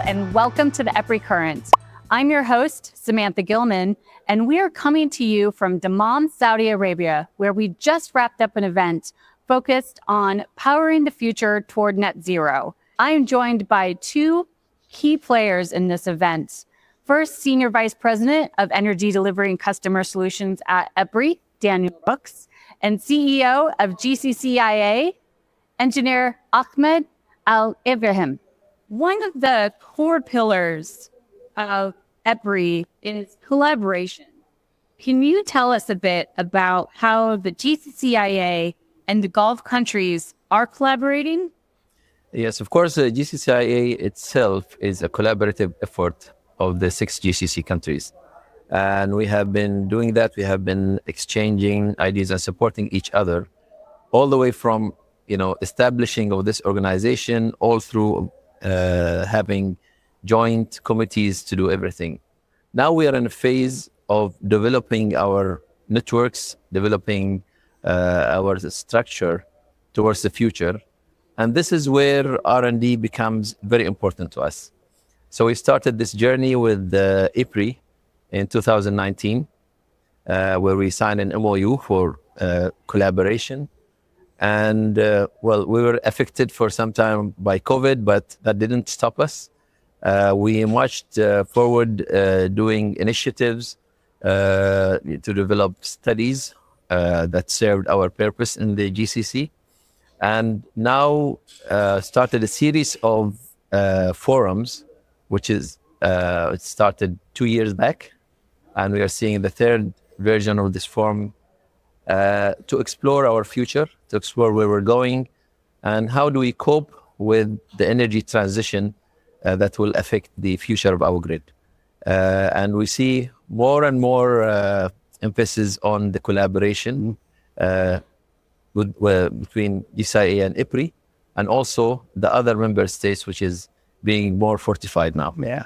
and welcome to the EPRI Current. I'm your host, Samantha Gilman, and we are coming to you from Dammam, Saudi Arabia, where we just wrapped up an event focused on powering the future toward net zero. I am joined by two key players in this event. First, Senior Vice President of Energy Delivery and Customer Solutions at EPRI, Daniel Brooks, and CEO of GCCIA, Engineer Ahmed Al-Ibrahim. One of the core pillars of EPRI is collaboration. Can you tell us a bit about how the GCCIA and the Gulf countries are collaborating? Yes, of course, GCCIA itself is a collaborative effort of the 6 GCC countries. And we have been doing that. We have been exchanging ideas and supporting each other all the way from, establishing of this organization, all through having joint committees to do everything. Now we are in a phase of developing our networks, developing our structure towards the future. And this is where R&D becomes very important to us. So we started this journey with EPRI in 2019, where we signed an MOU for collaboration. And we were affected for some time by COVID, but that didn't stop us. We marched forward doing initiatives to develop studies that served our purpose in the GCC. And now started a series of forums, which is it started 2 years back. And we are seeing the third version of this forum to explore our future, to explore where we're going, and how do we cope with the energy transition that will affect the future of our grid. And we see more and more emphasis on the collaboration between GCCIA and EPRI, and also the other member states, which is being more fortified now. Yeah.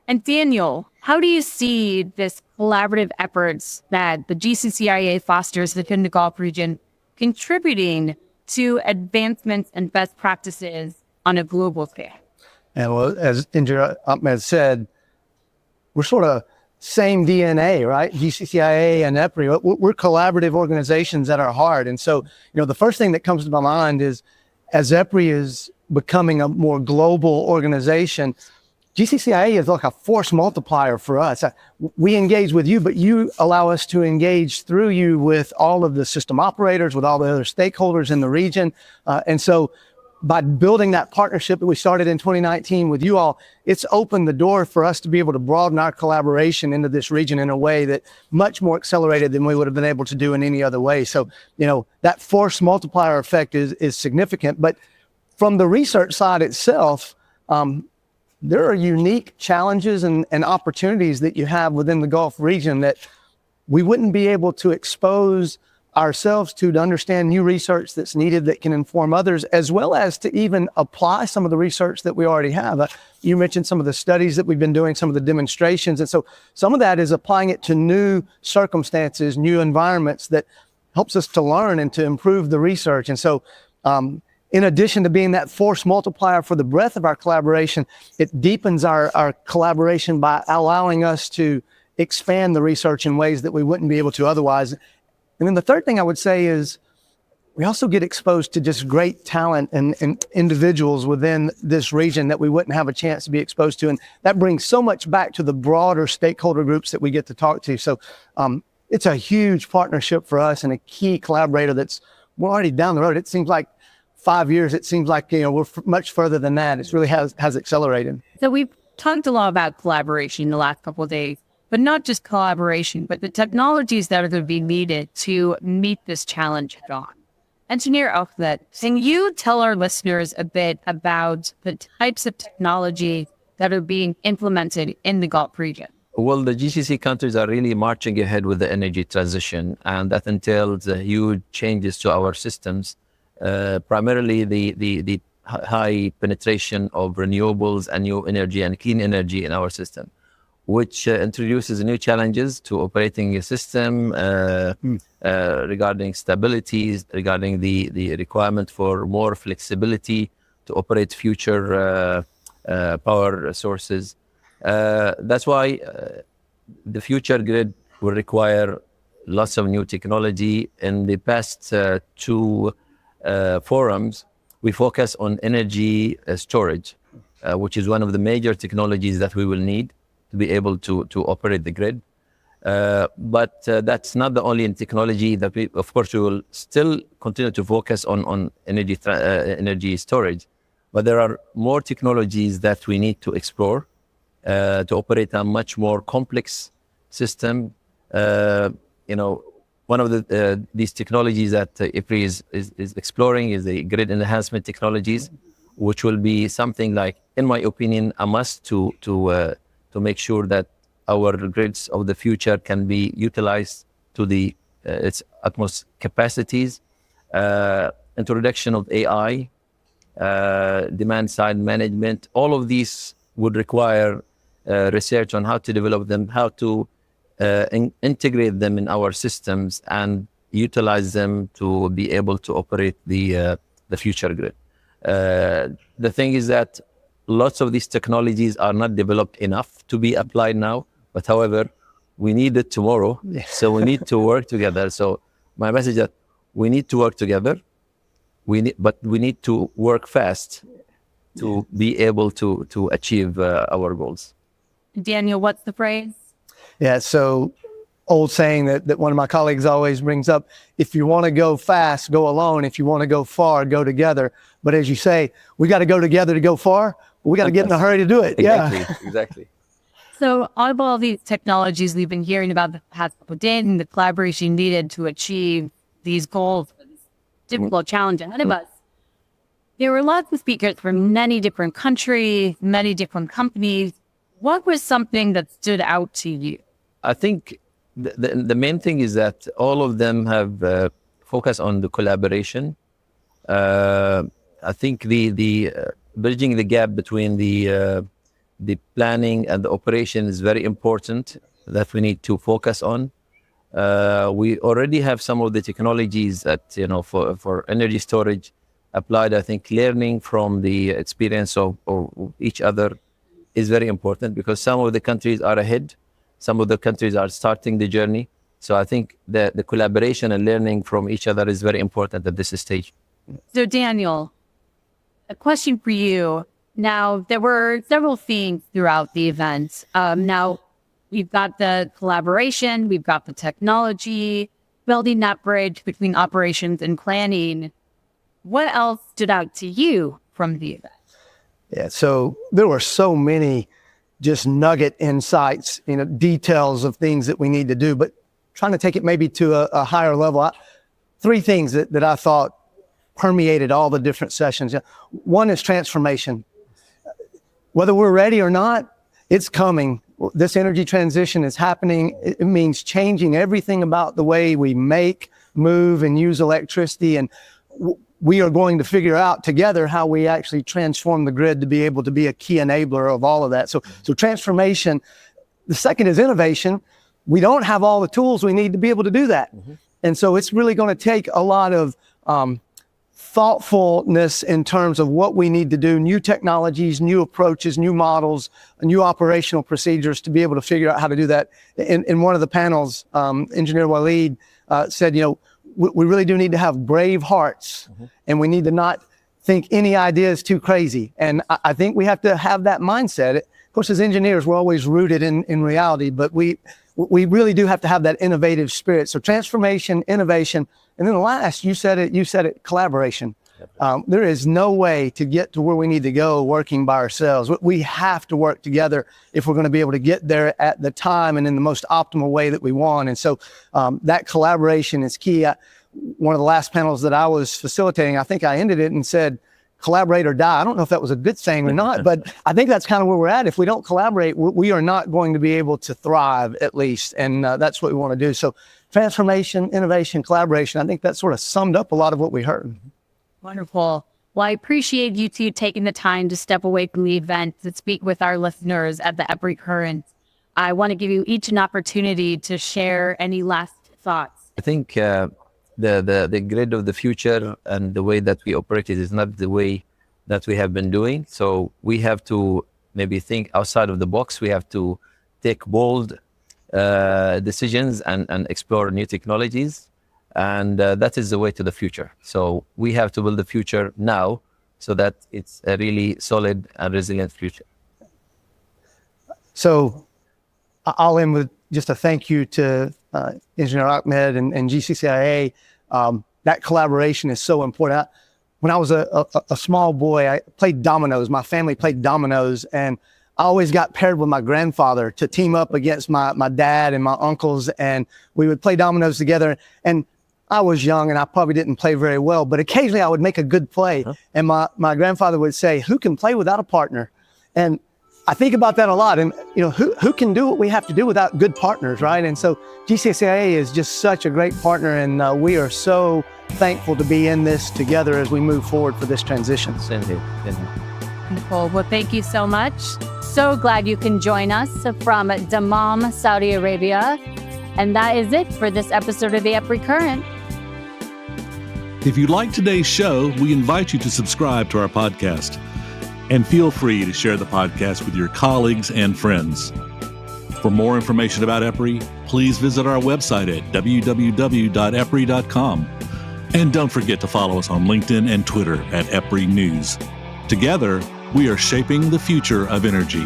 And Daniel, how do you see this collaborative efforts that the GCCIA fosters within the Gulf region contributing to advancements and best practices on a global scale? And well, as Engineer Ahmed said, we're sort of same DNA, right? GCCIA and EPRI, we're collaborative organizations at our heart. And so, the first thing that comes to my mind is, as EPRI is becoming a more global organization, GCCIA is like a force multiplier for us. We engage with you, but you allow us to engage through you with all of the system operators, with all the other stakeholders in the region. And so by building that partnership that we started in 2019 with you all, it's opened the door for us to be able to broaden our collaboration into this region in a way that much more accelerated than we would have been able to do in any other way. So, that force multiplier effect is significant. But from the research side itself, there are unique challenges and opportunities that you have within the Gulf region that we wouldn't be able to expose ourselves to understand new research that's needed that can inform others, as well as to even apply some of the research that we already have. You mentioned some of the studies that we've been doing, some of the demonstrations. And so some of that is applying it to new circumstances, new environments that helps us to learn and to improve the research. And so, in addition to being that force multiplier for the breadth of our collaboration, it deepens our collaboration by allowing us to expand the research in ways that we wouldn't be able to otherwise. And then the third thing I would say is we also get exposed to just great talent and individuals within this region that we wouldn't have a chance to be exposed to. And that brings so much back to the broader stakeholder groups that we get to talk to. So it's a huge partnership for us and a key collaborator we're already down the road. It seems like 5 years, it seems like, we're much further than that. It really has accelerated. So we've talked a lot about collaboration in the last couple of days, but not just collaboration, but the technologies that are going to be needed to meet this challenge head on. Engineer Ahmed, can you tell our listeners a bit about the types of technology that are being implemented in the Gulf region? Well, the GCC countries are really marching ahead with the energy transition, and that entails huge changes to our systems. Primarily the high penetration of renewables and new energy and clean energy in our system, which introduces new challenges to operating a system regarding stability, regarding the requirement for more flexibility to operate future power sources. That's why the future grid will require lots of new technology. In the past two forums, we focus on energy storage, which is one of the major technologies that we will need to be able to operate the grid. But that's not the only technology that we, of course, we will still continue to focus on energy storage. But there are more technologies that we need to explore to operate a much more complex system. One of these technologies that EPRI is exploring is the grid enhancement technologies, which will be something like, in my opinion, a must to make sure that our grids of the future can be utilized to its utmost capacities. Introduction of AI, demand side management, all of these would require research on how to develop them, how to integrate them in our systems and utilize them to be able to operate the future grid. The thing is that lots of these technologies are not developed enough to be applied now, but however, we need it tomorrow. So we need to work together. So my message is that we need to work together. But we need to work fast to be able to achieve our goals. Daniel, what's the phrase? Yeah, so old saying that one of my colleagues always brings up: if you want to go fast, go alone. If you want to go far, go together. But as you say, we got to go together to go far. But we got to get in a hurry to do it. Exactly. So all these technologies we've been hearing about the past couple of days and the collaboration needed to achieve these goals, difficult challenge ahead of us. There were lots of speakers from many different countries, many different companies. What was something that stood out to you? I think the main thing is that all of them have focused on the collaboration. I think the bridging the gap between the planning and the operation is very important, that we need to focus on. We already have some of the technologies that, for energy storage applied. I think learning from the experience of each other is very important, because some of the countries are ahead, some of the countries are starting the journey. So I think the collaboration and learning from each other is very important at this stage. So Daniel, a question for you. Now, there were several themes throughout the event. Now, we've got the collaboration, we've got the technology, building that bridge between operations and planning. What else stood out to you from the event? Yeah, so there were so many just nugget insights, details of things that we need to do, but trying to take it maybe to a higher level. Three things that I thought permeated all the different sessions. One is transformation. Whether we're ready or not, it's coming. This energy transition is happening. It means changing everything about the way we make, move, and use electricity. And we are going to figure out together how we actually transform the grid to be able to be a key enabler of all of that. So transformation. The second is innovation. We don't have all the tools we need to be able to do that. And so it's really going to take a lot of thoughtfulness in terms of what we need to do, new technologies, new approaches, new models, new operational procedures to be able to figure out how to do that. In one of the panels, Engineer Waleed said, we really do need to have brave hearts, and we need to not think any idea is too crazy. And I think we have to have that mindset. Of course, as engineers, we're always rooted in reality, but we really do have to have that innovative spirit. So transformation, innovation, and then the last, you said it, collaboration. There is no way to get to where we need to go working by ourselves. We have to work together if we're going to be able to get there at the time and in the most optimal way that we want. And so that collaboration is key. One of the last panels that I was facilitating, I think I ended it and said, collaborate or die. I don't know if that was a good saying or not, but I think that's kind of where we're at. If we don't collaborate, we are not going to be able to thrive, at least. And that's what we want to do. So transformation, innovation, collaboration, I think that sort of summed up a lot of what we heard. Wonderful. Well, I appreciate you two taking the time to step away from the event to speak with our listeners at the EPRI Current. I want to give you each an opportunity to share any last thoughts. I think the grid of the future and the way that we operate it is not the way that we have been doing. So we have to maybe think outside of the box. We have to take bold decisions and explore new technologies. And that is the way to the future. So we have to build the future now so that it's a really solid and resilient future. So I'll end with just a thank you to Engineer Ahmed and GCCIA. That collaboration is so important. When I was a small boy, I played dominoes. My family played dominoes, and I always got paired with my grandfather to team up against my dad and my uncles, and we would play dominoes together. And I was young, and I probably didn't play very well, but occasionally I would make a good play. And my grandfather would say, "Who can play without a partner?" And I think about that a lot. And who can do what we have to do without good partners, right? And so GCCIA is just such a great partner, and we are so thankful to be in this together as we move forward for this transition. Same here. Well, thank you so much. So glad you can join us from Dammam, Saudi Arabia. And that is it for this episode of the EPRI Current. If you like today's show, we invite you to subscribe to our podcast. And feel free to share the podcast with your colleagues and friends. For more information about EPRI, please visit our website at www.epri.com. And don't forget to follow us on LinkedIn and Twitter at EPRI News. Together, we are shaping the future of energy.